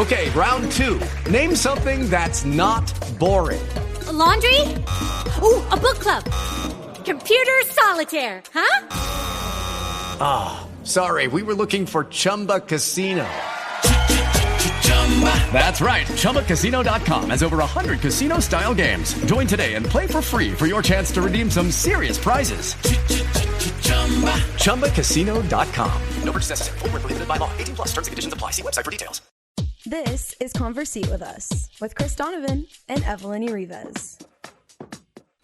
Okay, round two. Name something that's not boring. A laundry? Ooh, a book club. Computer solitaire, huh? Ah, sorry, we were looking for Chumba Casino. That's right, ChumbaCasino.com has over 100 casino-style games. Join today and play for free for your chance to redeem some serious prizes. ChumbaCasino.com. No purchase necessary. Void where prohibited by law. 18+ terms and conditions apply. See website for details. This is Conversate with Us with Chris Donovan and Evelyn Rivas.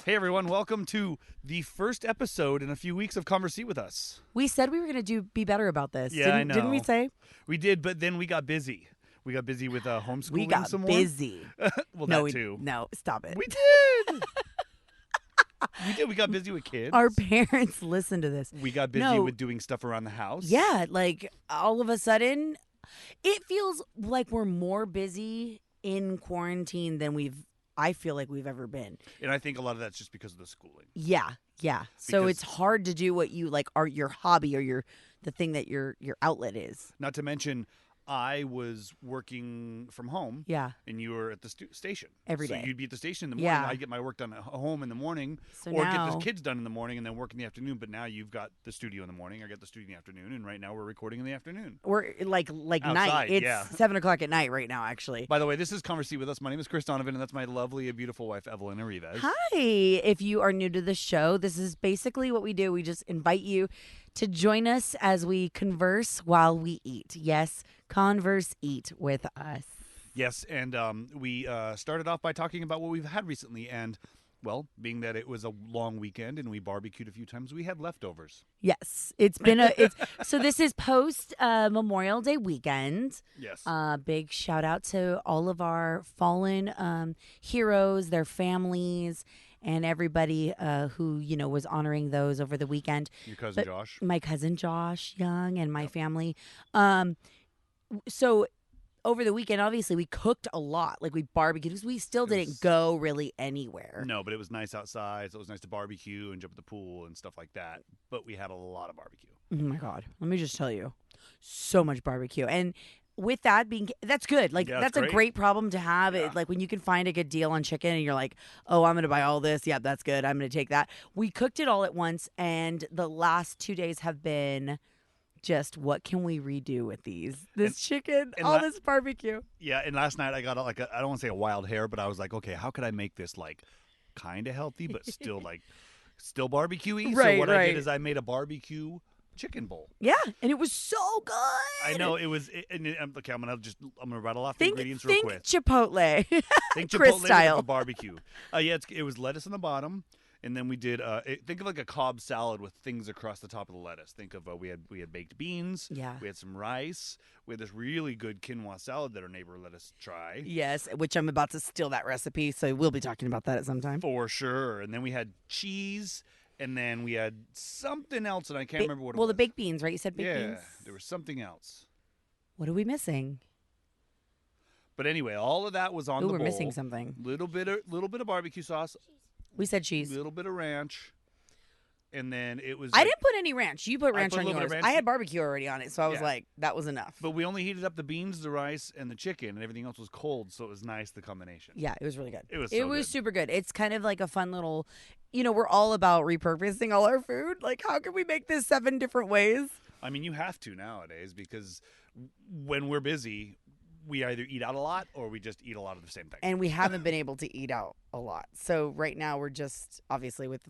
Hey everyone, welcome to the first episode in a few weeks of Conversate with Us. We said we were going to be better about this. Yeah, I know. Didn't we say? We did, but then we got busy. We got busy with homeschooling We got some more. busy. Well, no, that too. No, stop it. We did. We did. We got busy with kids. Our parents listen to this. We got busy No. with doing stuff around the house. Yeah, like all of a sudden, it feels like we're more busy in quarantine than I feel like we've ever been. And I think a lot of that's just because of the schooling. Yeah. So Because- it's hard to do what you like, are your hobby or the thing that your outlet is. Not to mention, I was working from home. Yeah. And you were at the station. Every day. So you'd be at the station in the morning. Yeah. I'd get my work done at home in the morning. So or now, get the kids done in the morning and then work in the afternoon. But now you've got the studio in the morning. I got the studio in the afternoon. And right now we're recording in the afternoon. we're like Outside, night. It's yeah. 7:00 at night right now, actually. By the way, this is Conversate with Us. My name is Chris Donovan, and that's my lovely and beautiful wife, Evelyn and Rivas. Hi. If you are new to the show, this is basically what we do. We just invite you to join us as we converse while we eat. Yes, converse, eat with us. Yes, and we started off by talking about what we've had recently. And, well, being that it was a long weekend and we barbecued a few times, we had leftovers. Yes, it's been so this is post Memorial Day weekend. Yes. Big shout out to all of our fallen heroes, their families, and everybody who, was honoring those over the weekend. Your cousin Josh? My cousin Josh Young and my family. So over the weekend, obviously, we cooked a lot. Like, we barbecued because we still didn't go really anywhere. No, but it was nice outside, so it was nice to barbecue and jump at the pool and stuff like that. But we had a lot of barbecue. Oh, my God. Let me just tell you. So much barbecue. And with that being, that's good. Like, Yeah, that's it's a great problem to have. Yeah. It, like, when you can find a good deal on chicken and you're like, oh, I'm going to buy all this. Yep, that's good. I'm going to take that. We cooked it all at once. And the last 2 days have been just, what can we redo with this chicken, all this barbecue? Yeah, and last night I got I don't want to say a wild hair, but I was like, okay, how could I make this like kind of healthy, but still still barbecue-y? Right, so what I right. did is I made a barbecue chicken bowl. Yeah, and it was so good. I know it was. Okay, I'm gonna rattle off the ingredients real Think quick. Chipotle. Think Chris Chipotle style. with a barbecue. It was lettuce on the bottom, and then we did. Think of like a Cobb salad with things across the top of the lettuce. Think of we had baked beans. Yeah. We had some rice. We had this really good quinoa salad that our neighbor let us try. Yes, which I'm about to steal that recipe, so we'll be talking about that at some time. For sure. And then we had cheese, and then we had something else, and I can't remember what it was. Well, the baked beans, right? You said baked beans? Yeah, there was something else. What are we missing? But anyway, all of that was on the bowl. We're missing something. Little bit of barbecue sauce. We said cheese. Little bit of ranch. And then it was I didn't put any ranch. You put ranch put a on little bit yours. of ranch. I had barbecue already on it, so I was Yeah. like, that was enough. But we only heated up the beans, the rice, and the chicken, and everything else was cold, so it was nice, the combination. Yeah, it was really good. It was good. good. Super good. It's kind of like a fun little, we're all about repurposing all our food. Like, how can we make this 7 different ways? I mean, you have to nowadays because when we're busy, we either eat out a lot or we just eat a lot of the same thing. And we haven't been able to eat out a lot. So right now we're just, obviously with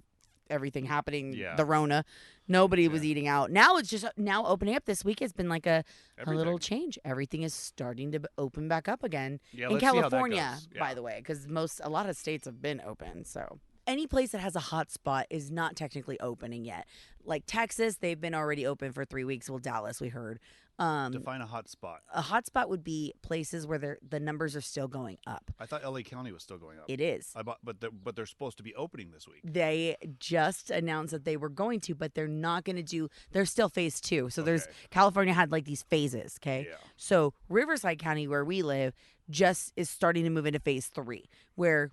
everything happening, the Rona, nobody was eating out. Now it's just, opening up this week, it's been like a little change. Everything is starting to open back up again. Yeah, in let's see how that California, goes. Yeah. by the way, because a lot of states have been open. So any place that has a hot spot is not technically opening yet. Like Texas, they've been already open for 3 weeks. Well, Dallas, we heard. Define a hot spot. A hot spot would be places where the numbers are still going up. I thought LA County was still going up. It is. But they're supposed to be opening this week. They just announced that they were going to, but they're not going to do. They're still phase 2. So there's California had like these phases. Okay. Yeah. So Riverside County, where we live, just is starting to move into phase 3, where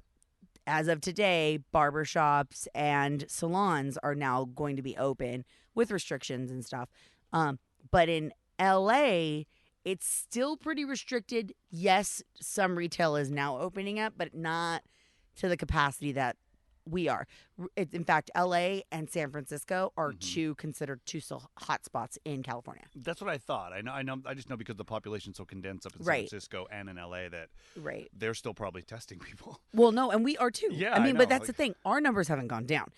as of today, barbershops and salons are now going to be open with restrictions and stuff. But in LA, It's still pretty restricted. Yes, some retail is now opening up, but not to the capacity that we are. In fact, LA and San Francisco are considered two still hot spots in California. That's what I thought. I know. I just know because the population's so condensed up in San Francisco and in LA that they're still probably testing people. Well, no, and we are too. Yeah, I mean, but that's the thing. Our numbers haven't gone down.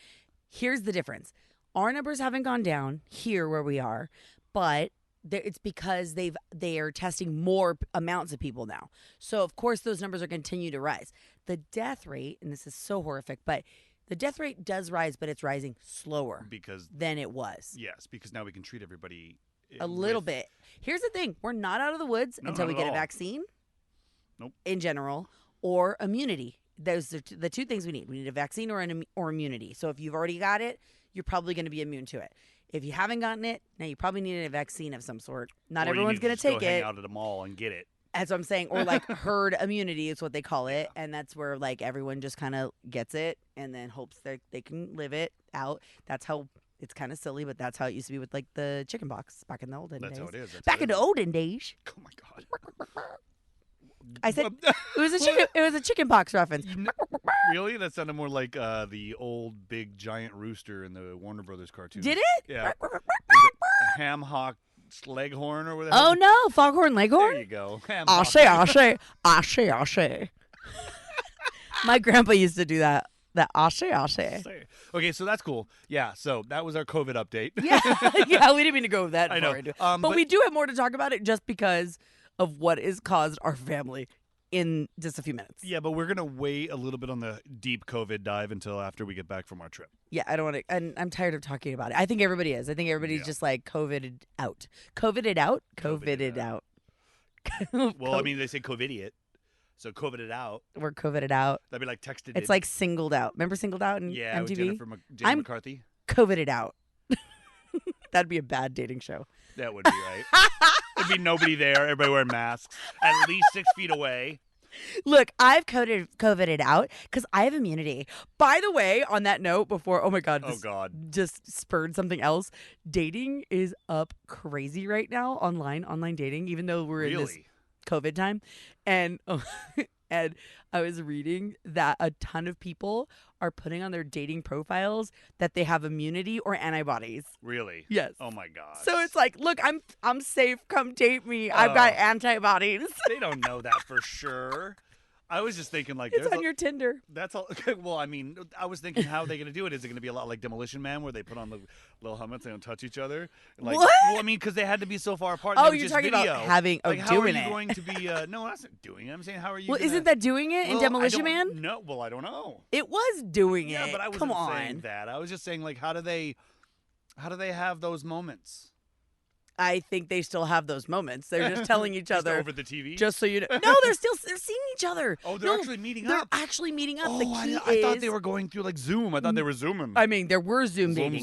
Here's the difference. Our numbers haven't gone down here where we are, but it's because they are testing more amounts of people now. So, of course, those numbers are continue to rise. The death rate, and this is so horrific, but the death rate does rise, but it's rising slower than it was. Yes, because now we can treat everybody a little bit. Here's the thing. We're not out of the woods until we get a vaccine in general or immunity. Those are the two things we need. We need a vaccine or immunity. So if you've already got it, you're probably going to be immune to it. If you haven't gotten it, now you probably need a vaccine of some sort. Not everyone's going to take it. Hang out at a mall and get it. That's what I'm saying. Or like herd immunity is what they call it. And that's where like everyone just kind of gets it and then hopes that they can live it out. That's how it's kind of silly, but that's how it used to be with like the chicken pox back in the olden days. That's how it is. Back in the olden days. Oh my God. I said it was a chicken. It was a chicken pox reference. Really? That sounded more like the old big giant rooster in the Warner Brothers cartoon. Did it? Yeah. Ham hock leghorn or whatever. Oh no, foghorn leghorn. There you go. Ashe. My grandpa used to do that. That ashe. Okay, so that's cool. Yeah, so that was our COVID update. yeah, we didn't mean to go that far I know. into it. But we do have more to talk about it just because of what has caused our family in just a few minutes. Yeah, but we're going to wait a little bit on the deep COVID dive until after we get back from our trip. Yeah, I don't want to, and I'm tired of talking about it. I think everybody is. I think everybody's just like COVIDed out. COVIDed out? COVIDed out. Well, I mean, they say COVIDiot. So COVIDed out. We're COVIDed out. That'd be like texted. It's like singled out. Remember singled out in MTV? With Jennifer I'm McCarthy. COVIDed out. That'd be a bad dating show. That would be right. There'd be nobody there. Everybody wearing masks. At least 6 feet away. Look, I've COVIDed out because I have immunity. By the way, on that note, before, oh my God, just spurred something else. Dating is up crazy right now, online dating, even though we're in this COVID time. And and I was reading that a ton of people are putting on their dating profiles that they have immunity or antibodies. Really? Yes. Oh my God. So it's like, look, I'm safe. Come date me. I've got antibodies. They don't know that for sure. I was just thinking like it's on your Tinder. That's all. Well, I mean, I was thinking how are they going to do it? Is it going to be a lot like Demolition Man where they put on the little helmets, they don't touch each other? Like, what? Well, I mean, because they had to be so far apart. Oh, you're talking about having like, how doing are you it. going to be? No, that's not doing it. I'm saying how are you? Well, isn't that doing it in Demolition Man? No, well, I don't know. It was doing it. Yeah, but I wasn't saying that. I was just saying like how do they have those moments? I think they still have those moments. They're just telling each other over the TV. Just so you know. No, they're seeing each other. Oh, they're actually meeting up. They're actually meeting up. Oh, the key I thought they were going through like Zoom. I thought they were zooming. I mean, there were Zoom dating.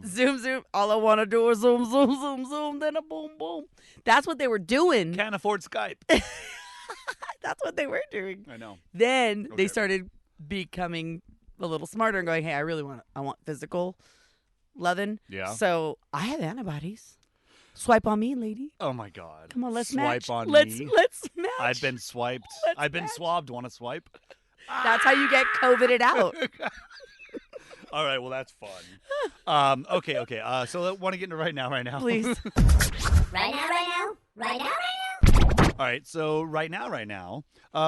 Zoom. All I want to do is zoom, then a boom, boom. That's what they were doing. Can't afford Skype. That's what they were doing. I know. Then they started becoming a little smarter and going, hey, I want physical loving. Yeah. So I have antibodies. Swipe on me, lady. Oh my God. Come on, let's match. Swipe on me. Let's match. I've been swiped. I've been swabbed. Want to swipe? That's how you get COVIDed out. All right. Well, that's fun. Okay. So want to get into right now. Please. Right now. All right. So right now,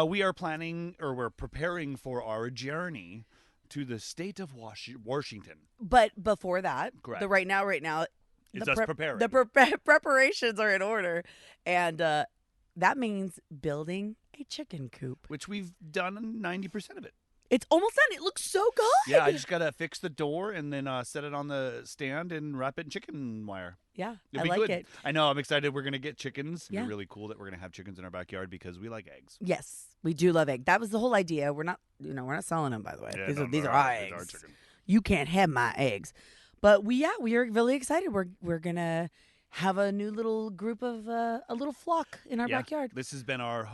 we are planning or we're preparing for our journey to the state of Washington. But before that, correct. The right now. It's us preparing. The preparations are in order. And that means building a chicken coop. Which we've done 90% of it. It's almost done. It looks so good. Yeah, I just got to fix the door and then set it on the stand and wrap it in chicken wire. Yeah, I like it. I know. I'm excited. We're going to get chickens. Yeah. It's really cool that we're going to have chickens in our backyard because we like eggs. Yes, we do love eggs. That was the whole idea. We're not selling them, by the way. Yeah, these are our eggs. You can't have my eggs. But we are really excited. We're gonna have a new little group of a little flock in our backyard. This has been our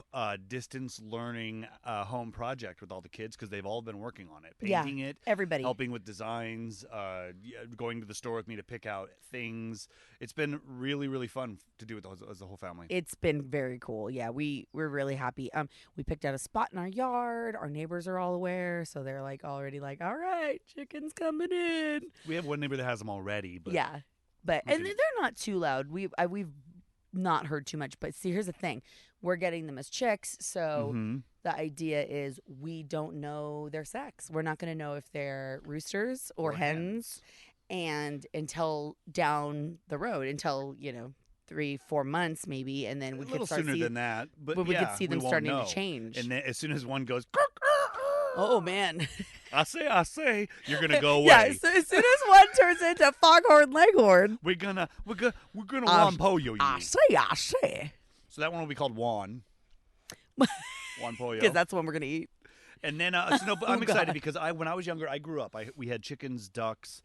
distance learning home project with all the kids because they've all been working on it, painting it, everybody helping with designs, going to the store with me to pick out things. It's been really, really fun to do it as a whole family. It's been very cool. Yeah, we're really happy. We picked out a spot in our yard. Our neighbors are all aware, so they're like already like, all right, chicken's coming in. We have one neighbor that has them already, but yeah. But and they're not too loud. We've not heard too much. But see, here's the thing: we're getting them as chicks, so the idea is we don't know their sex. We're not going to know if they're roosters or hens, and until down the road, until 3-4 months maybe, and then we could start sooner than that. But we could see them starting to change. And then as soon as one goes. Oh, man. I say, you're going to go away. Yeah, so as soon as one turns into foghorn leghorn. We're gonna Juan you. I say. So that one will be called Juan. Juan Pollo. Because that's the one we're going to eat. And then, but I'm excited because when I was younger, I grew up. We had chickens, ducks,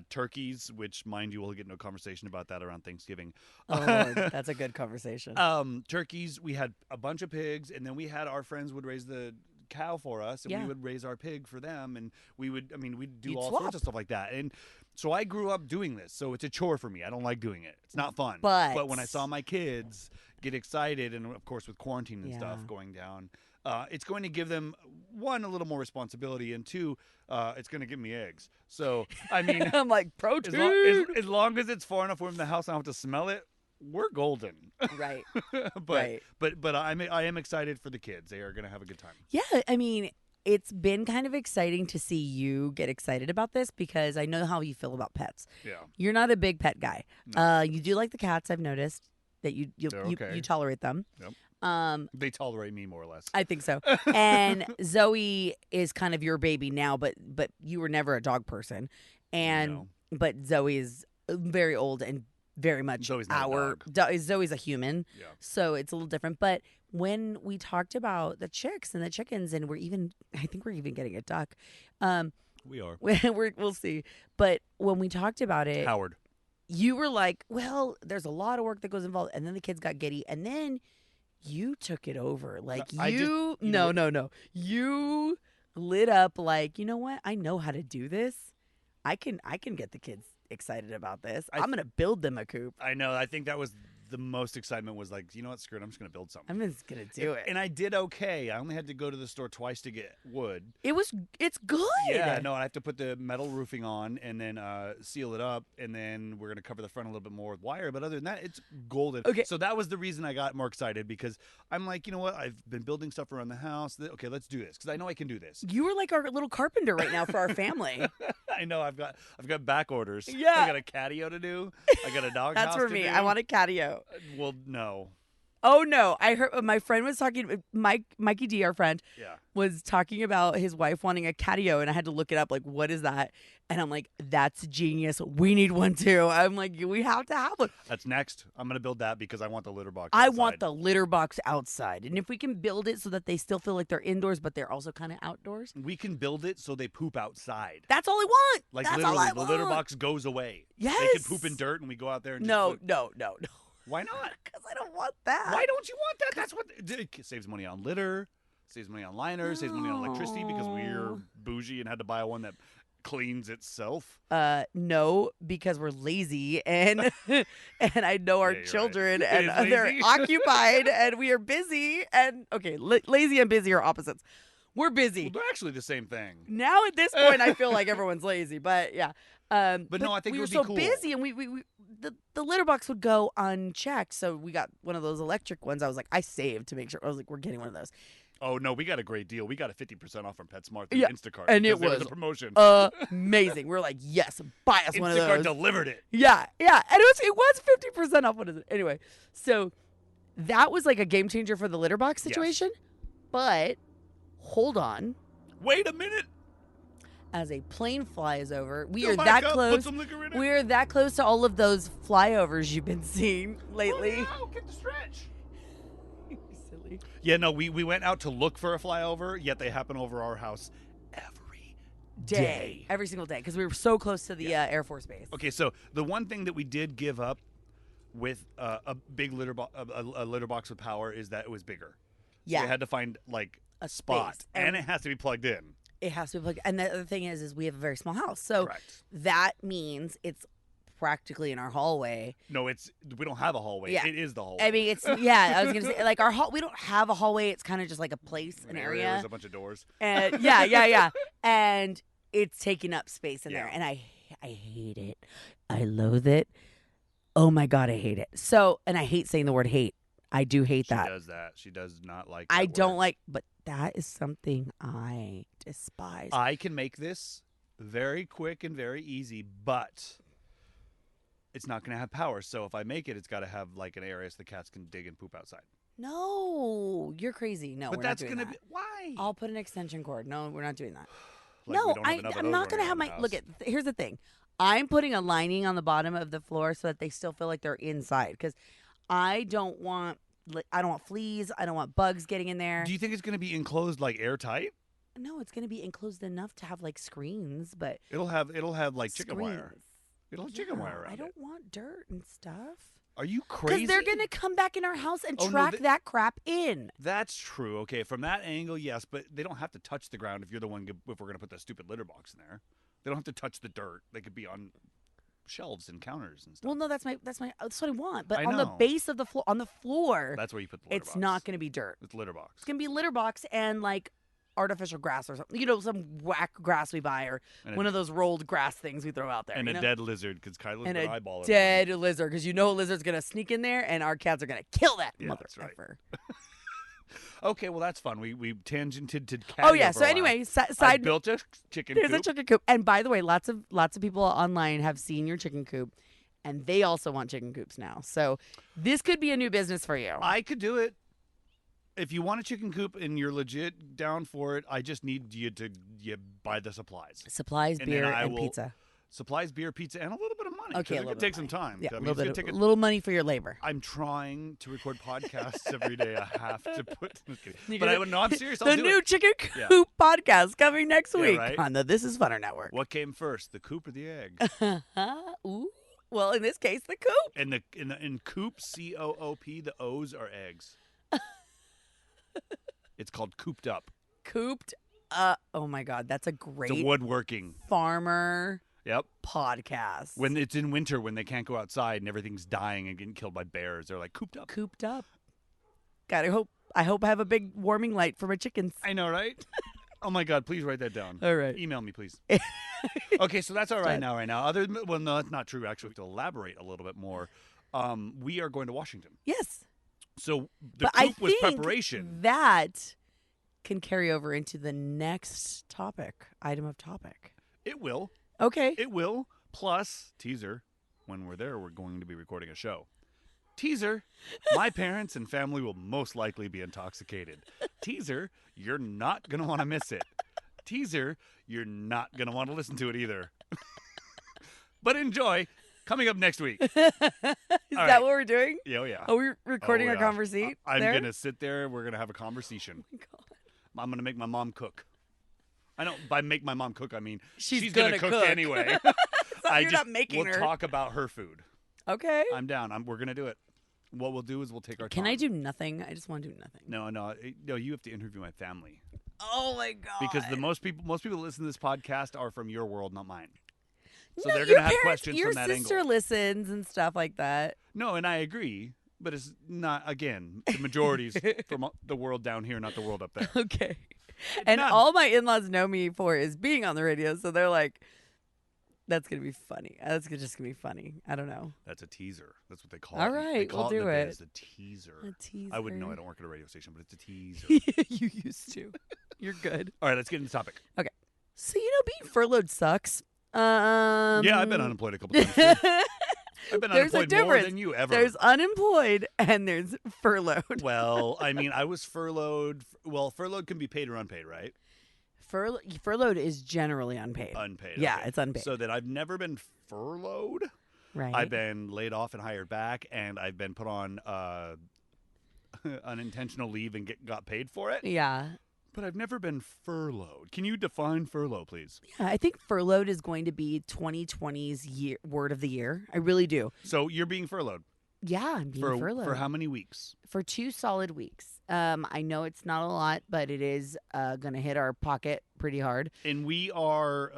turkeys, which, mind you, we'll get into a conversation about that around Thanksgiving. Oh, that's a good conversation. Turkeys, we had a bunch of pigs, and then we had our friends would raise the cow for us, and we would raise our pig for them, and we'd do all sorts of stuff like that. And so I grew up doing this, so it's a chore for me. I don't like doing it. It's not fun. But when I saw my kids get excited, and of course with quarantine and stuff going down, it's going to give them, one, a little more responsibility, and two, it's going to give me eggs. So, I mean, I'm like, protein. As long as it's far enough away from the house, I don't have to smell it. We're golden. Right. But I am excited for the kids. They are going to have a good time. Yeah, I mean, it's been kind of exciting to see you get excited about this because I know how you feel about pets. Yeah. You're not a big pet guy. No. You do like the cats. I've noticed that you tolerate them. Yep. They tolerate me more or less. I think so. And Zoe is kind of your baby now, but you were never a dog person. But Zoe is very old and very much Zoe's a human. Yeah. So it's a little different. But when we talked about the chicks and the chickens, and I think we're even getting a duck. We are. We'll see. But when we talked about it, Howard, you were like, well, there's a lot of work that goes involved. And then the kids got giddy. And then you took it over. Like you lit up like, you know what? I know how to do this. I can get the kids excited about this. I'm going to build them a coop. I know. I think that was the most excitement was like, you know what, screw it, I'm just going to build something. I'm just going to do it. And I did okay. I only had to go to the store twice to get wood. It's good. Yeah, no, I have to put the metal roofing on and then seal it up, and then we're going to cover the front a little bit more with wire. But other than that, it's golden. Okay. So that was the reason I got more excited because I'm like, you know what, I've been building stuff around the house. Okay, let's do this because I know I can do this. You were like our little carpenter right now for our family. I know. I've got back orders. Yeah. I got a catio to do. I got a dog That's house for to me. do. I want a catio. Well, no. Oh, no. I heard my friend was talking, Mikey D, our friend, was talking about his wife wanting a catio, and I had to look it up. Like, what is that? And I'm like, that's genius. We need one, too. I'm like, we have to have one. That's next. I'm going to build that because I want the litter box outside. I outside. want the litter box outside. And if we can build it so that they still feel like they're indoors, but they're also kind of outdoors. We can build it so they poop outside. That's all I want. Like, that's literally, all I the want. litter box goes away. Yes. They can poop in dirt, and we go out there and No. Why not? Because I don't want that. Why don't you want that? That's what it saves money on litter, saves money on liners, saves money on electricity because we're bougie and had to buy one that cleans itself. No, because we're lazy and I know our children right. and they're occupied and we are busy and lazy and busy are opposites. We're busy. Well, they're actually the same thing. Now at this point, I feel like everyone's lazy, but yeah. But no, I think we it were would so be cool. busy, and the litter box would go unchecked. So we got one of those electric ones. I was like, I saved to make sure. I was like, we're getting one of those. Oh no, we got a great deal. We got a 50% off from PetSmart through Instacart, and it was a promotion. Amazing. We're like, yes, buy us one of those. Instacart delivered it. Yeah, and it was 50% off. What is it? Anyway, so that was like a game changer for the litter box situation. Yes. But hold on. Wait a minute. As a plane flies over, we are that close. Put some liquor in it. We're that close to all of those flyovers you've been seeing lately. Oh, no, get the stretch. You're silly. Yeah, no, we went out to look for a flyover, yet they happen over our house every day. Every single day, because we were so close to the Air Force Base. Okay, so the one thing that we did give up with a big a litter box with power is that it was bigger. So Yeah. they had to find like A spot, space. and it has to be plugged in. It has to be plugged. And the other thing is we have a very small house, so Correct. that means it's practically in our hallway. No, we don't have a hallway. Yeah. It is the hallway. I mean, it's I was gonna say like our hall. We don't have a hallway. It's kind of just like a place, an area. There's a bunch of doors. And yeah, and it's taking up space in there, Yeah. and I hate it. I loathe it. Oh my God, I hate it. So, and I hate saying the word hate. I do hate that. She does that. She does not like. I that don't word. like, but that is something I despise. I can make this very quick and very easy, but it's not going to have power. So if I make it, it's got to have like an area so the cats can dig and poop outside. No, you're crazy. No, But we're that's not doing gonna that. be why? I'll put an extension cord. No, we're not doing that. Like, no, we don't have enough of I'm those not gonna running have around my the look house. at. Here's the thing, I'm putting a lining on the bottom of the floor so that they still feel like they're inside because I don't want fleas. I don't want bugs getting in there. Do you think it's going to be enclosed like airtight? No, it's gonna be enclosed enough to have like screens, but It'll have like chicken wire. screens. It'll have chicken Yeah, wire around I don't it. want dirt and stuff. Are you Because crazy? they're gonna come back in our house and Oh, no, track that crap in. That's true. Okay, from that angle, yes, but they don't have to touch the ground if you're the one. If we're going to put that stupid litter box in there, they don't have to touch the dirt. They could be on shelves and counters and stuff. Well, no, that's what I want. But I on the know. base of the floor, That's where you put the litter it's box. not gonna be dirt. It's litter box. It's gonna be litter box and like artificial grass or something. You know, some whack grass we buy or And one of those rolled grass things we throw out there. And you a know? dead lizard because Kyla's and been a eyeballing dead lizard because you know a lizard's gonna sneak in there and our cats are gonna kill that Yeah, that's right. motherfucker. Okay, well that's fun. We tangented to catio Oh yeah. for So a while. anyway, I side built a chicken there's coop. a chicken coop. And by the way, lots of people online have seen your chicken coop, and they also want chicken coops now. So this could be a new business for you. I could do it. If you want a chicken coop and you're legit down for it, I just need you to buy the supplies. Supplies, And beer, then I and will- pizza. Supplies, beer, pizza, and a little bit of money. 'cause Okay, a it little could bit take of some money. time. Yeah, I a mean, little it's bit, gonna take a little money for your labor. I'm trying to record podcasts every day. I have to put. Just kidding. You're But gonna- I would. No, I'm serious. I'll The do new it. Chicken Yeah. Coop podcast coming next Yeah, week right? on the This Is Funner Network. What came first, the coop or the egg? Ooh. Well, in this case, the coop. And in coop, COOP, the O's are eggs. It's called cooped up. Cooped. Oh my God, that's a It's a great woodworking. farmer Yep. podcast. When it's in winter, when they can't go outside and everything's dying and getting killed by bears, they're like cooped up. Cooped up. God, I hope I have a big warming light for my chickens. I know, right? Oh my God! Please write that down. All right. Email me, please. Okay, so that's all right now. Right now, well, no, that's not true. Actually, to elaborate a little bit more, we are going to Washington. Yes. So the But I coop was think preparation. that can carry over into the next item of topic. It will. Okay. It will. Plus, teaser, when we're there, we're going to be recording a show. Teaser, my parents and family will most likely be intoxicated. Teaser, you're not going to want to miss it. Teaser, you're not going to want to listen to it either. But enjoy. Coming up next week. Is that what we're doing? Yeah, oh yeah. Are we recording Oh, our yeah. conversation? I'm there? going to sit there. We're going to have a conversation. Oh my God. I'm going to make my mom cook. I don't, by make my mom cook, I mean She's going to gonna cook cook. anyway. You're not making we'll her. talk about her food. Okay. I'm down. We're going to do it. What we'll do is we'll take our Can time. I do nothing? I just want to do nothing. No, you have to interview my family. Oh my God. Because most people that listen to this podcast are from your world, not mine. So No, they're your going to have parents- questions your from that sister angle. listens and stuff like that. No, and I agree, but it's not, again, the majority's from the world down here, not the world up there. Okay. And Not- all my in-laws know me for is being on the radio, so they're like, that's going to be funny. That's just going to be funny. I don't know. That's a teaser. That's what they call All it. They right, call we'll it in do the it. biz, a teaser. A teaser. I wouldn't know. I don't work at a radio station, but it's a teaser. You used to. You're good. All right, let's get into the topic. Okay. So, being furloughed sucks. Yeah, I've been unemployed a couple times. Too. I've been There's a unemployed more difference. than you ever. There's unemployed and there's furloughed. Well, I mean, I was furloughed. Well, furloughed can be paid or unpaid, right? Furloughed is generally unpaid. Unpaid. Yeah, okay. it's unpaid. So that I've never been furloughed. Right. I've been laid off and hired back, and I've been put on unintentional leave and got paid for it. Yeah. But I've never been furloughed. Can you define furlough, please? Yeah, I think furloughed is going to be 2020's word of the year. I really do. So you're being furloughed. Yeah, I'm being furloughed. For how many weeks? For 2 solid weeks. I know it's not a lot, but it is going to hit our pocket pretty hard. And we are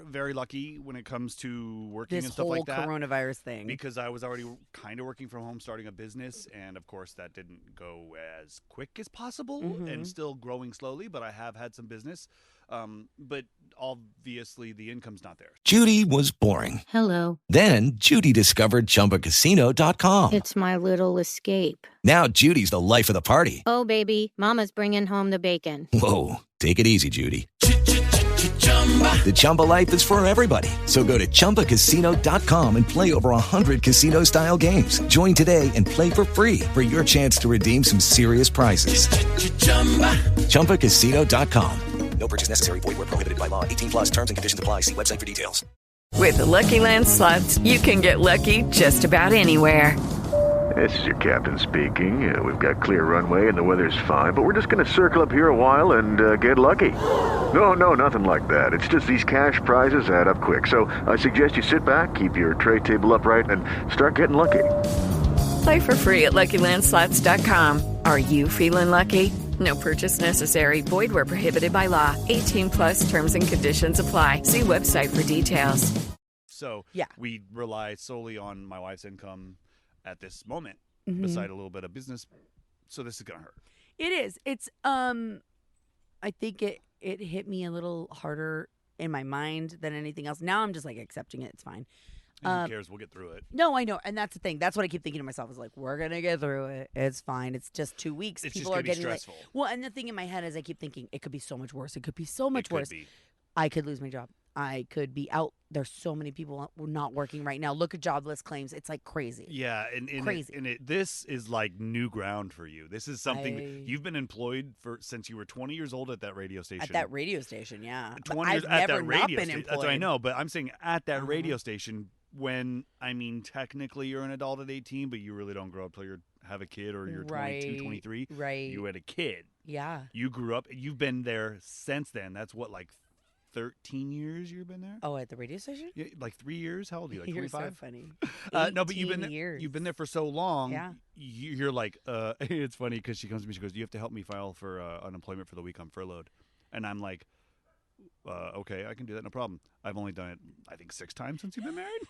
very lucky when it comes to working and stuff like that. This whole coronavirus thing. Because I was already kind of working from home, starting a business, and of course that didn't go as quick as possible, and still growing slowly. But I have had some business. But obviously the income's not there. Judy was boring. Hello. Then Judy discovered ChumbaCasino.com. It's my little escape. Now Judy's the life of the party. Oh, baby, mama's bringing home the bacon. Whoa, take it easy, Judy. The Chumba life is for everybody. So go to ChumbaCasino.com and play over 100 casino-style games. Join today and play for free for your chance to redeem some serious prizes. ChumbaCasino.com. No purchase necessary. Void where prohibited by law. 18 plus terms and conditions apply. See website for details. With the Lucky Land Slots, you can get lucky just about anywhere. This is your captain speaking. We've got clear runway and the weather's fine, but we're just going to circle up here a while and get lucky. No, nothing like that. It's just these cash prizes add up quick. So I suggest you sit back, keep your tray table upright, and start getting lucky. Play for free at LuckyLandSlots.com. Are you feeling lucky? No purchase necessary. Void where prohibited by law. 18 plus terms and conditions apply. See website for details. So we rely solely on my wife's income at this moment, beside a little bit of business. So this is going to hurt. It is. It's, I think it hit me a little harder in my mind than anything else. Now I'm just like accepting it. It's fine. Who cares? We'll get through it. No, I know. And that's the thing. That's what I keep thinking to myself is like, we're going to get through it. It's fine. It's just 2 weeks. It's People just are getting stressful. well, and the thing in my head is I keep thinking it could be so much worse. It could be so much worse. I could lose my job. I could be out. There's so many people not working right now. Look at jobless claims. It's like crazy. Yeah, and crazy. This is like new ground for you. This is something you've been employed since you were 20 years old at that radio station. At that radio station, yeah. 20 years I've at never that radio not been station. employed. That's what I know, but I'm saying at that radio station when, I mean, technically you're an adult at 18, but you really don't grow up till you have a kid or you're 22, 23. Right. You had a kid. Yeah. You grew up. You've been there since then. That's what, like 13 years you've been there? Oh, at the radio station? Yeah, like 3 years. How old are you? Like You're 25? so funny. No, but you've been there for so long. Yeah. You're like, it's funny because she comes to me. She goes, "You have to help me file for unemployment for the week I'm furloughed," and I'm like, "Okay, I can do that. No problem." I've only done it, I think, 6 times since you've been married.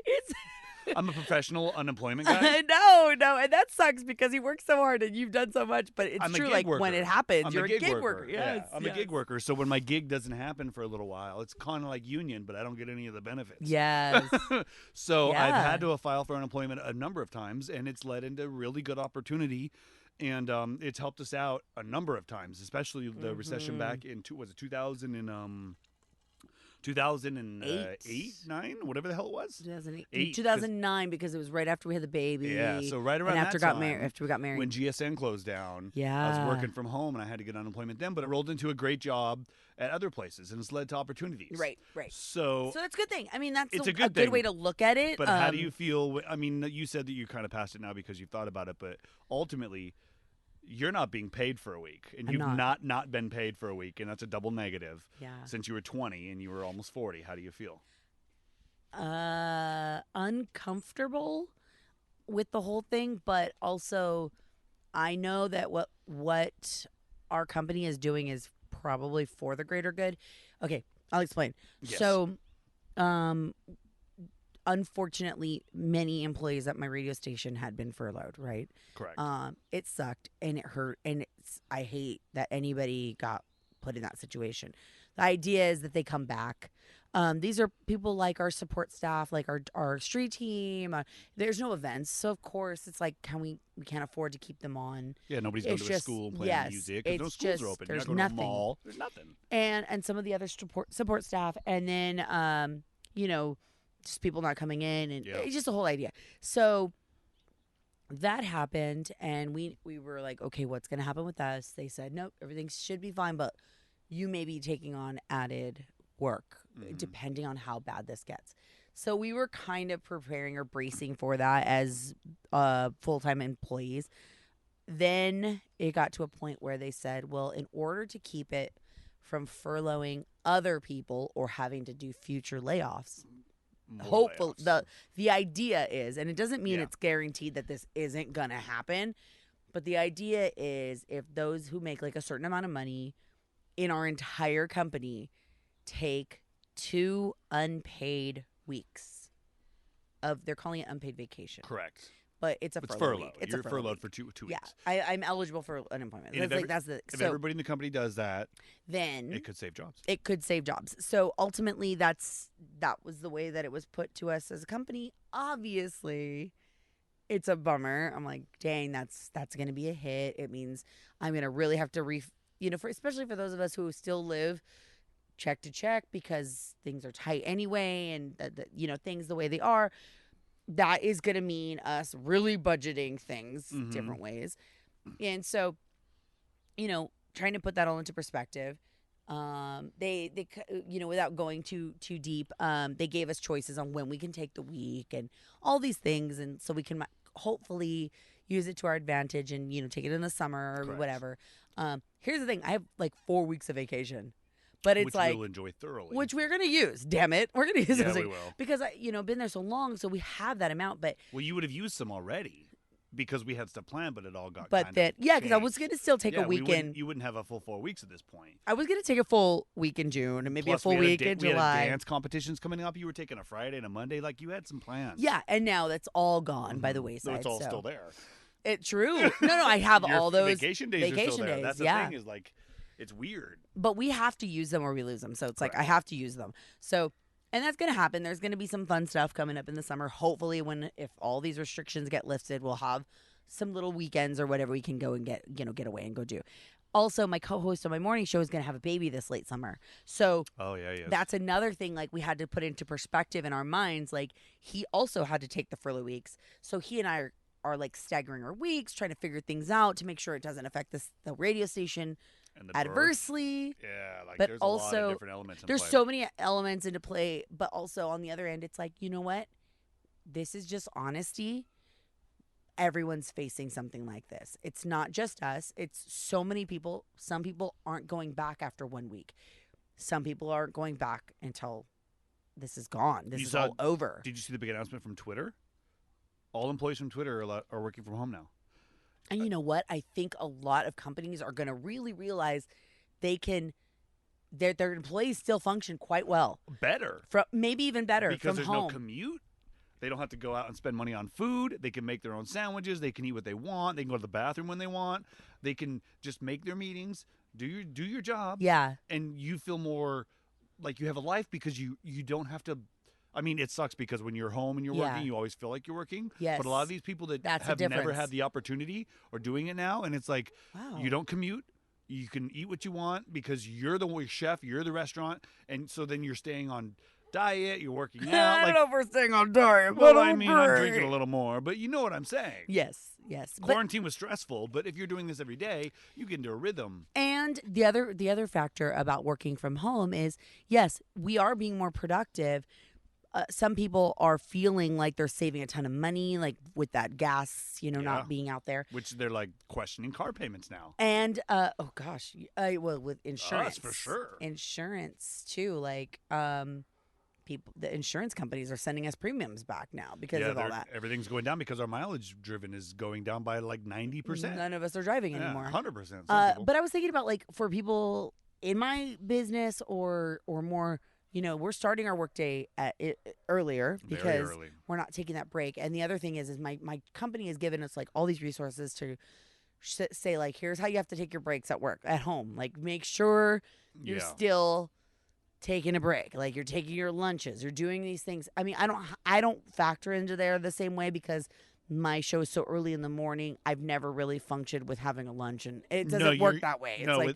It's I'm a professional unemployment guy. No, and that sucks because you work so hard and you've done so much. But it's I'm true, a gig like worker. when it happens, I'm you're a gig worker. Yes, I'm a gig worker. So when my gig doesn't happen for a little while, it's kind of like union, but I don't get any of the benefits. Yes. So I've had to file for unemployment a number of times, and it's led into really good opportunity. And it's helped us out a number of times, especially the recession back in 2008, 9, whatever the hell it was. 2008, 2009, because it was right after we had the baby. Yeah, so right around and after that time, after we got married, when GSN closed down. Yeah, I was working from home and I had to get unemployment then, but it rolled into a great job at other places and it's led to opportunities. Right. So that's a good thing. I mean, that's it's a good good way to look at it. But how do you feel? I mean, you said that you kind of passed it now because you've thought about it, but ultimately, you're not being paid for a week, and you've not been paid for a week, and that's a double negative. Yeah. Since you were 20 and you were almost 40, how do you feel? Uncomfortable with the whole thing, but also I know that what our company is doing is probably for the greater good. Okay, I'll explain. Yes. So, unfortunately, many employees at my radio station had been furloughed, right? Correct. It sucked and it hurt, and I hate that anybody got put in that situation. The idea is that they come back. These are people like our support staff, like our street team. There's no events, so of course it's like, we can't afford to keep them on. Yeah, nobody's going to a school and playing music because no schools are open. There's You're not going to a mall. There's nothing. And some of the other support staff, and then just people not coming in, and it's just the whole idea. So that happened, and we were like, okay, what's going to happen with us? They said, nope, everything should be fine, but you may be taking on added work depending on how bad this gets. So we were kind of preparing or bracing for that as full-time employees. Then it got to a point where they said, well, in order to keep it from furloughing other people or having to do future layoffs, hopefully the idea is, and it doesn't mean it's guaranteed that this isn't gonna happen, but the idea is if those who make like a certain amount of money in our entire company take 2 unpaid weeks of, they're calling it unpaid vacation. Correct. But it's a furlough week. You're furloughed for two weeks. Yeah, I'm eligible for unemployment. If everybody in the company does that, then it could save jobs. It could save jobs. So ultimately, that was the way that it was put to us as a company. Obviously, it's a bummer. I'm like, dang, that's going to be a hit. It means I'm going to really have to especially for those of us who still live check to check because things are tight anyway, and things the way they are. That is going to mean us really budgeting things different ways. And so, trying to put that all into perspective, they without going too deep, they gave us choices on when we can take the week and all these things. And so we can hopefully use it to our advantage and, take it in the summer or whatever. Here's the thing. I have like 4 weeks of vacation. But it's which we'll enjoy thoroughly. Which we're going to use. Damn it. We're going to use those. Yeah, we will. Because, been there so long, so we have that amount. But well, you would have used some already because we had stuff planned, but it all got because I was going to still take a weekend. You wouldn't have a full 4 weeks at this point. I was going to take a full week in June and maybe a full week in July. We had dance competitions coming up. You were taking a Friday and a Monday. Like, you had some plans. Yeah, and now that's all gone by the wayside. No, it's all still there. It's true. No, I have all those vacation days are still there. That's the thing is like, it's weird. But we have to use them or we lose them. So it's like I have to use them. So, and that's going to happen. There's going to be some fun stuff coming up in the summer. Hopefully if all these restrictions get lifted, we'll have some little weekends or whatever we can go and get away and go do. Also, my co-host on my morning show is going to have a baby this late summer. So that's another thing like we had to put into perspective in our minds. Like he also had to take the furlough weeks. So he and I are like staggering our weeks, trying to figure things out to make sure it doesn't affect the radio station adversely. Yeah, like but there's also, a lot of different elements in there's play. so many elements into play, but also on the other end, it's like, you know what? This is just honesty. Everyone's facing something like this. It's not just us. It's so many people. Some people aren't going back after 1 week. Some people aren't going back until this is gone. This is all over. Did you see the big announcement from Twitter? All employees from Twitter are working from home now. And you know what? I think a lot of companies are going to really realize their employees still function quite well. Better. Maybe even better because from there's home. No commute. They don't have to go out and spend money on food. They can make their own sandwiches. They can eat what they want. They can go to the bathroom when they want. They can just make their meetings, do your job. Yeah. And you feel more like you have a life because you don't have to. I mean, it sucks because when you're home and you're working, you always feel like you're working. Yes. But a lot of these people that have never had the opportunity are doing it now. And it's like, you don't commute. You can eat what you want because you're the chef, you're the restaurant. And so then you're staying on diet, you're working out. I don't know if we're staying on diet, but I mean, I'm drinking a little more. But you know what I'm saying. Yes. Quarantine was stressful, but if you're doing this every day, you get into a rhythm. And the other factor about working from home is, yes, we are being more productive. Some people are feeling like they're saving a ton of money, like with that gas, not being out there. Which they're like questioning car payments now. And, with insurance. Us, for sure. Insurance, too. Like, the insurance companies are sending us premiums back now because of all that. Everything's going down because our mileage driven is going down by like 90%. None of us are driving anymore. 100%. But I was thinking about like for people in my business or more, we're starting our workday earlier because we're not taking that break. And the other thing is my company has given us like all these resources to say like, here's how you have to take your breaks at work, at home. Like make sure you're still taking a break. Like you're taking your lunches, you're doing these things. I mean, I don't factor into there the same way because my show is so early in the morning. I've never really functioned with having a lunch, and it doesn't work that way. It's like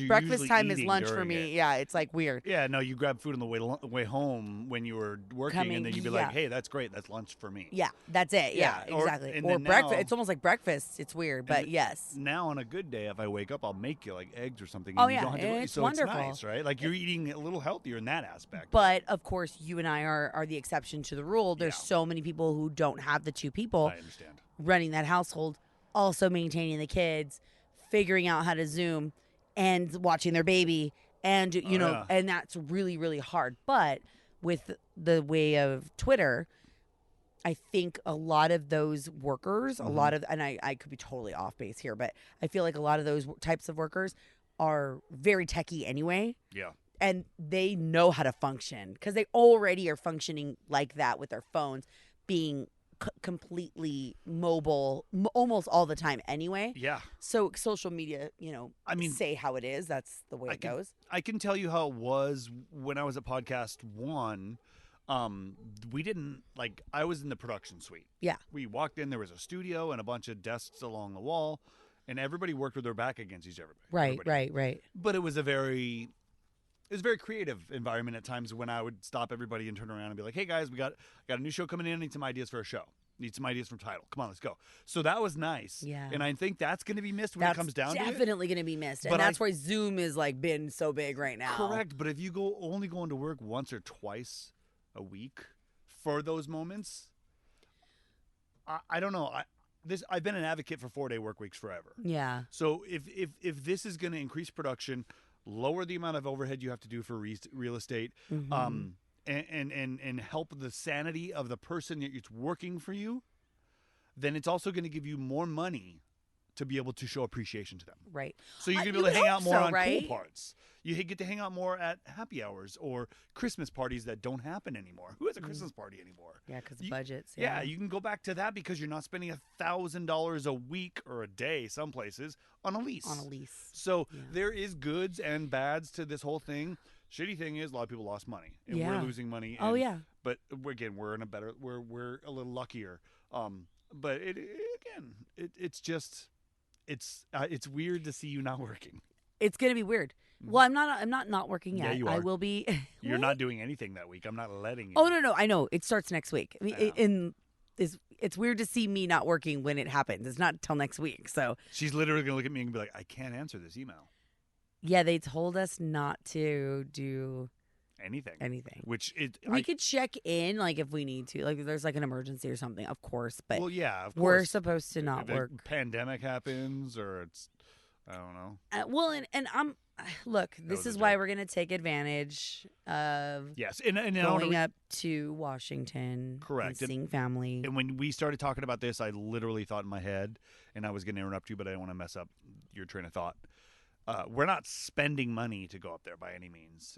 breakfast time is lunch for me. Yeah, it's like weird. Yeah, no, you grab food on the way home when you were working, and then you'd be like, "Hey, that's great. That's lunch for me." Yeah, that's it. Yeah, exactly. Or breakfast. It's almost like breakfast. It's weird, but yes. Now on a good day, if I wake up, I'll make you like eggs or something. And you don't have to, it's so wonderful. It's nice, right? Like you're eating a little healthier in that aspect. But of course, you and I are the exception to the rule. There's so many people who don't have the two people. I understand. Running that household, also maintaining the kids, figuring out how to Zoom, and watching their baby, and and that's really, really hard. But with the way of Twitter, I think a lot of those workers, a lot of, and I could be totally off base here, but I feel like a lot of those types of workers are very techie anyway. Yeah. And they know how to function because they already are functioning like that with their phones, being completely mobile almost all the time anyway. Yeah. So social media, say how it is. That's the way it goes. I can tell you how it was when I was at Podcast One. We didn't I was in the production suite. Yeah. We walked in, there was a studio and a bunch of desks along the wall, and everybody worked with their back against each other. Right. But it was a very creative environment at times when I would stop everybody and turn around and be like, "Hey guys, we got a new show coming in. I need some ideas for a show. Need some ideas from title. Come on, let's go." So that was nice. Yeah. And I think that's going to be missed when it comes down to it. Definitely going to be missed. And that's why Zoom is been so big right now. Correct. But if you only go into work once or twice a week for those moments, I don't know. I've been an advocate for 4-day work weeks forever. Yeah. So if this is going to increase production, lower the amount of overhead you have to do for real estate, and help the sanity of the person that's working for you, then it's also going to give you more money to be able to show appreciation to them. Right. So you're going to be able to hang out more on cool parts. You get to hang out more at happy hours or Christmas parties that don't happen anymore. Who has a Christmas party anymore? Yeah, because of budgets. Yeah, you can go back to that because you're not spending $1,000 a week or a day, some places, on a lease. So there is goods and bads to this whole thing. Shitty thing is a lot of people lost money and we're losing money. But again, we're a little luckier. But it's just it's weird to see you not working. It's gonna be weird. Well, I'm not working yet. Yeah, you are. I will be. You're not doing anything that week. I'm not letting you. Oh no, I know. It starts next week. I mean, it's weird to see me not working when it happens. It's not till next week. So she's literally gonna look at me and be like, "I can't answer this email." Yeah, they told us not to do anything. Which we could check in if we need to, if there's an emergency or something, of course. But well, yeah, of course. We're supposed to not if work. A pandemic happens, or it's I don't know. Well, and I'm look. This is why we're gonna take advantage of and going up to Washington, correct, and seeing family. And when we started talking about this, I literally thought in my head, and I was gonna interrupt you, but I didn't want to mess up your train of thought. We're not spending money to go up there by any means.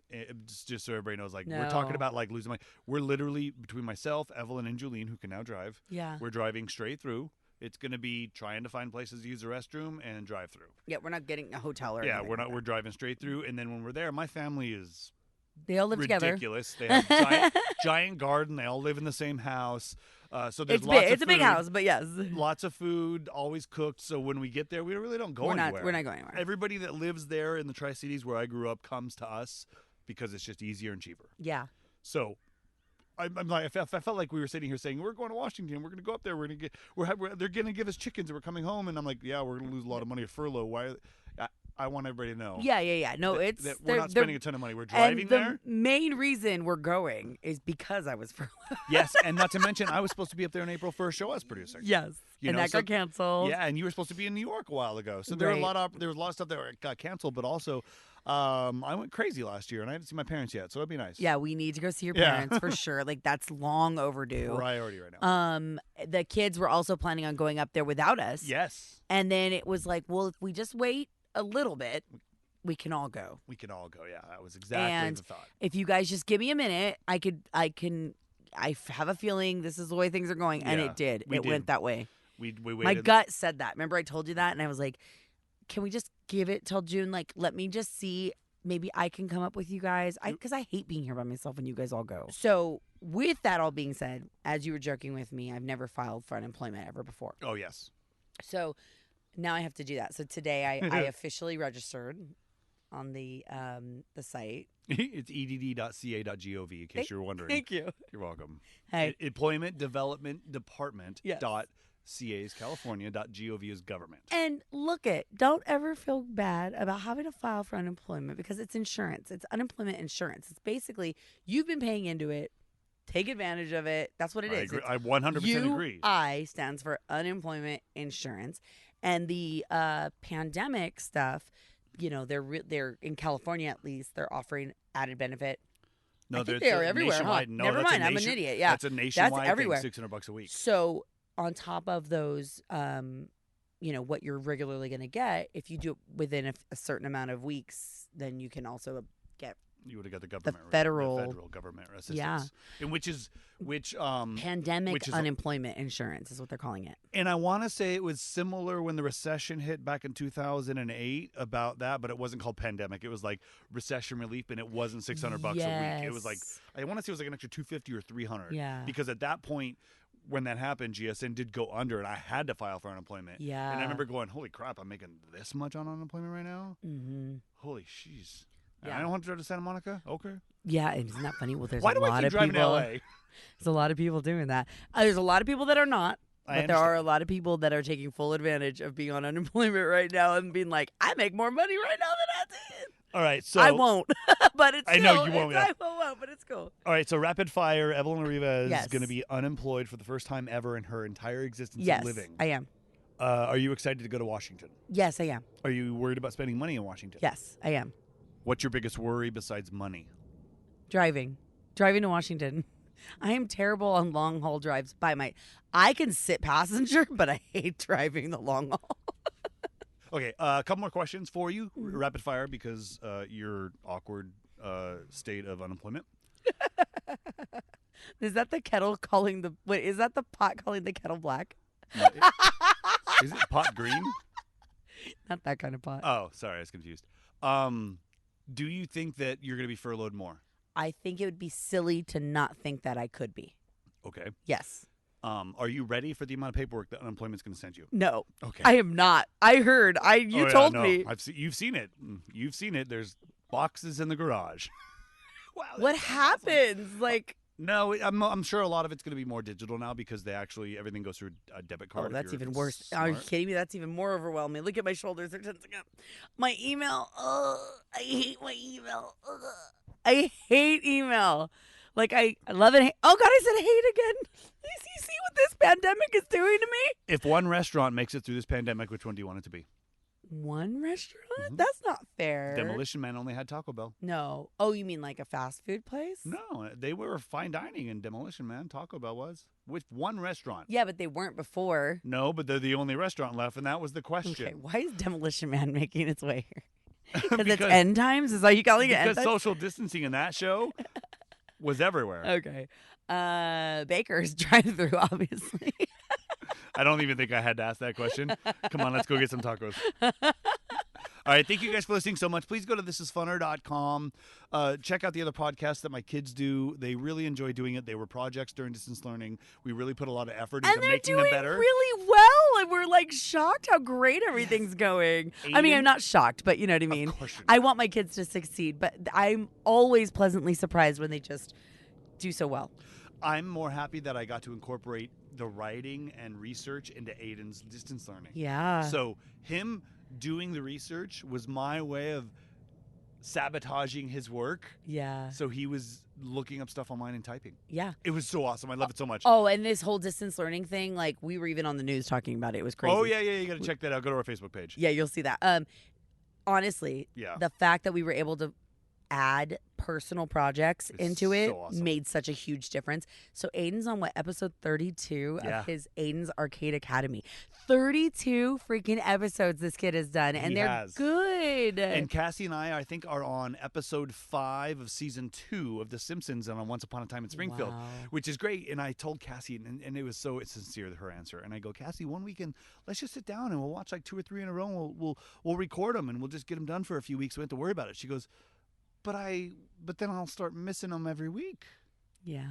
Just so everybody knows, we're talking about losing money. We're literally, between myself, Evelyn, and Julene, who can now drive. Yeah, we're driving straight through. It's going to be trying to find places to use the restroom and drive through. Yeah, we're not getting a hotel or anything. We're not. We're driving straight through, and then when we're there, my family is they all live ridiculous. Together. They have giant garden. They all live in the same house. So there's lots of food. It's a big house, but yes. Lots of food, always cooked. So when we get there, we really don't go anywhere. We're not going anywhere. Everybody that lives there in the Tri-Cities where I grew up comes to us because it's just easier and cheaper. Yeah. So I felt like we were sitting here saying, we're going to Washington. We're going to go up there. They're going to give us chickens and we're coming home. And I'm like, yeah, we're going to lose a lot of money at furlough. Why? I want everybody to know. Yeah. No, we're not spending a ton of money. We're driving there. The main reason we're going is because I was furloughed. Yes, and not to mention, I was supposed to be up there on April 1st show as producer. Yes, that got canceled. Yeah, and you were supposed to be in New York a while ago. So there was a lot of stuff that got canceled, but also I went crazy last year, and I hadn't seen my parents yet, so it'd be nice. Yeah, we need to go see your parents for sure. That's long overdue. Priority right now. The kids were also planning on going up there without us. Yes. And then it was well, if we just wait a little bit, we can all go. Yeah, that was exactly the thought. If you guys just give me a minute, I have a feeling this is the way things are going, and it did. It went that way. We waited. My gut said that. Remember I told you that, and I was like, can we just give it till June? Let me just see. Maybe I can come up with you guys. Because I hate being here by myself when you guys all go. So with that all being said, as you were joking with me, I've never filed for unemployment ever before. Oh, yes. So now I have to do that. So today I officially registered on the site. It's edd.ca.gov in case you're wondering. Thank you. You're welcome. Hey. Employment Development Department .CA's government. And don't ever feel bad about having to file for unemployment because it's insurance. It's unemployment insurance. It's basically you've been paying into it. Take advantage of it. That's what it is. I 100% agree. UI stands for unemployment insurance. And the pandemic stuff, they're in California at least, they're offering added benefit No, I think they are everywhere, huh? No, Never mind, I'm an idiot. Yeah, that's a nationwide everywhere. thing, $600 a week. So on top of those, what you're regularly going to get, if you do it within a certain amount of weeks, then you can also get. You would have got the government, the federal government assistance. Yeah, and which pandemic unemployment insurance is what they're calling it. And I want to say it was similar when the recession hit back in 2008 about that, but it wasn't called pandemic. It was like recession relief, and it wasn't $600 a week. It was like I want to say it was like an extra $250 or $300. Yeah, because at that point, when that happened, GSN did go under, and I had to file for unemployment. Yeah, and I remember going, "Holy crap! I'm making this much on unemployment right now. Mm-hmm. Holy jeez." Yeah. I don't want to drive to Santa Monica. Okay. Yeah, and isn't that funny? Well, there's Why a do lot I keep of driving people. to LA? There's a lot of people doing that. There's a lot of people that are not, but there are a lot of people that are taking full advantage of being on unemployment right now and being like, I make more money right now than I did. All right, so I won't, but it's. I know you won't. I won't, but it's cool. All right, so rapid fire. Evelyn Arriva is Yes. going to be unemployed for the first time ever in her entire existence Yes, of living. I am. Are you excited to go to Washington? Yes, I am. Are you worried about spending money in Washington? Yes, I am. What's your biggest worry besides money? Driving to Washington. I am terrible on long haul drives. I can sit passenger, but I hate driving the long haul. Okay, a couple more questions for you, rapid fire, because your awkward state of unemployment. Is that the kettle calling the? Wait, is that the pot calling the kettle black? No, is it pot green? Not that kind of pot. Oh, sorry, I was confused. Do you think that you're going to be furloughed more? I think it would be silly to not think that I could be. Okay. Yes. Are you ready for the amount of paperwork that unemployment's going to send you? No. Okay. I am not. I heard. You told me. You've seen it. You've seen it. There's boxes in the garage. Wow. What happens? Awesome. Like. No, I'm sure a lot of it's going to be more digital now because everything goes through a debit card. Oh, that's even worse. Smart. Are you kidding me? That's even more overwhelming. Look at my shoulders. They're tensing up. My email. I hate my email. I hate email. Like, I love it. Oh, God, I said hate again. You see what this pandemic is doing to me? If one restaurant makes it through this pandemic, which one do you want it to be? One restaurant? Mm-hmm. That's not fair. Demolition Man only had Taco Bell. No. Oh, you mean like a fast food place? No, they were fine dining in Demolition Man. Taco Bell was. With one restaurant. Yeah, but they weren't before. No, but they're the only restaurant left, and that was the question. Okay, why is Demolition Man making its way here? Because it's end times? Is that you calling it end times? Because social distancing in that show was everywhere. Okay. Baker's drive-thru, obviously. I don't even think I had to ask that question. Come on, let's go get some tacos. All right, thank you guys for listening so much. Please go to thisisfunner.com. Check out the other podcasts that my kids do. They really enjoy doing it. They were projects during distance learning. We really put a lot of effort into making them better. And they're doing really well. And we're like shocked how great everything's going. Aiden, I mean, I'm not shocked, but you know what I mean. Of course you're I not. want my kids to succeed, but I'm always pleasantly surprised when they just do so well. I'm more happy that I got to incorporate the writing and research into Aiden's distance learning. Yeah. So him doing the research was my way of sabotaging his work. Yeah. So he was looking up stuff online and typing. Yeah. It was so awesome. I love it so much. Oh, and this whole distance learning thing, like we were even on the news talking about it. It was crazy. Oh, yeah. You got to check that out. Go to our Facebook page. Yeah, you'll see that. Honestly, Yeah. the fact that we were able to add personal projects into it so awesome. made such a huge difference. So Aiden's on episode 32 of his Aiden's Arcade Academy. 32 freaking episodes this kid has done, and they're good. And Cassie and I think, are on episode 5 of season 2 of The Simpsons and on Once Upon a Time in Springfield, which is great. And I told Cassie, and it was so sincere, her answer. And I go, Cassie, one weekend, let's just sit down and we'll watch like 2 or 3 in a row. And we'll record them and we'll just get them done for a few weeks. We don't have to worry about it. She goes, but then I'll start missing them every week. Yeah.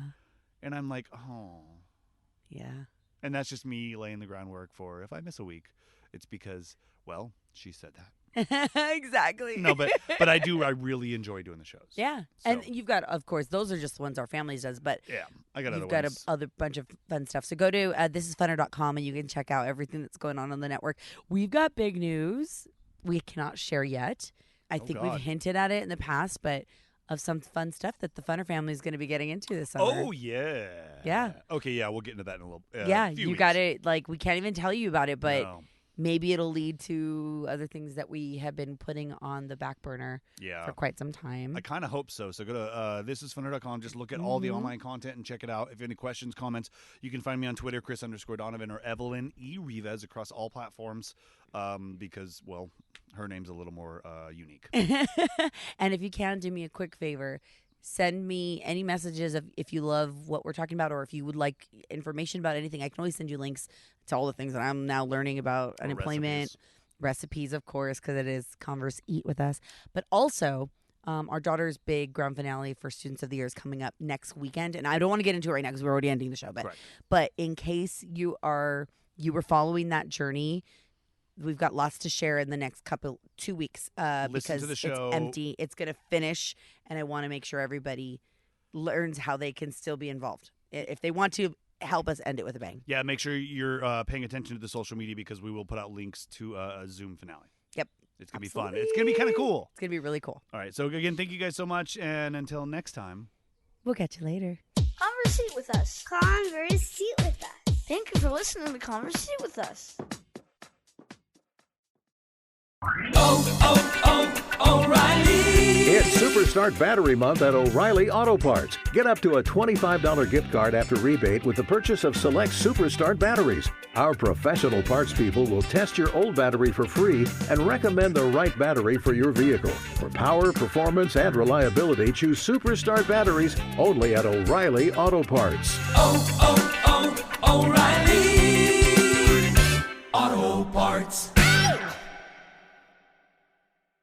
And I'm like, oh. Yeah. And that's just me laying the groundwork for if I miss a week, it's because, well, she said that. Exactly. No, but I really enjoy doing the shows. Yeah. So. And you've got, of course, those are just the ones our families does, but yeah, I got you've other got ones. a bunch of fun stuff. So go to thisisfunner.com and you can check out everything that's going on the network. We've got big news we cannot share yet. I think we've hinted at it in the past, but of some fun stuff that the Funner family is going to be getting into this summer. Oh, yeah. Yeah. Okay, yeah, we'll get into that in a little yeah, few you weeks. got it. Like, we can't even tell you about it, but maybe it'll lead to other things that we have been putting on the back burner for quite some time. I kind of hope so. So go to thisisfunner.com. Just look at all the online content and check it out. If you have any questions, comments, you can find me on Twitter, Chris_Donovan, or Evelyn E. Rivas across all platforms because, well, her name's a little more unique. And if you can, do me a quick favor. Send me any messages if you love what we're talking about or if you would like information about anything. I can always send you links to all the things that I'm now learning about unemployment, recipes of course, because it is Converse Eat With Us. But also, our daughter's big grand finale for Students of the Year is coming up next weekend. And I don't want to get into it right now because we're already ending the show. But in case you were following that journey, we've got lots to share in the next 2 weeks because it's empty. It's going to finish, and I want to make sure everybody learns how they can still be involved. If they want to help us end it with a bang. Yeah, make sure you're paying attention to the social media because we will put out links to a Zoom finale. Yep. It's going to be fun. It's going to be kind of cool. It's going to be really cool. All right. So, again, thank you guys so much. And until next time. We'll catch you later. Conversate with us. Conversate with us. Thank you for listening to Conversate with us. O'Reilly! It's Superstart Battery Month at O'Reilly Auto Parts. Get up to a $25 gift card after rebate with the purchase of select Superstart batteries. Our professional parts people will test your old battery for free and recommend the right battery for your vehicle. For power, performance, and reliability, choose Superstart batteries only at O'Reilly Auto Parts. O'Reilly Auto Parts.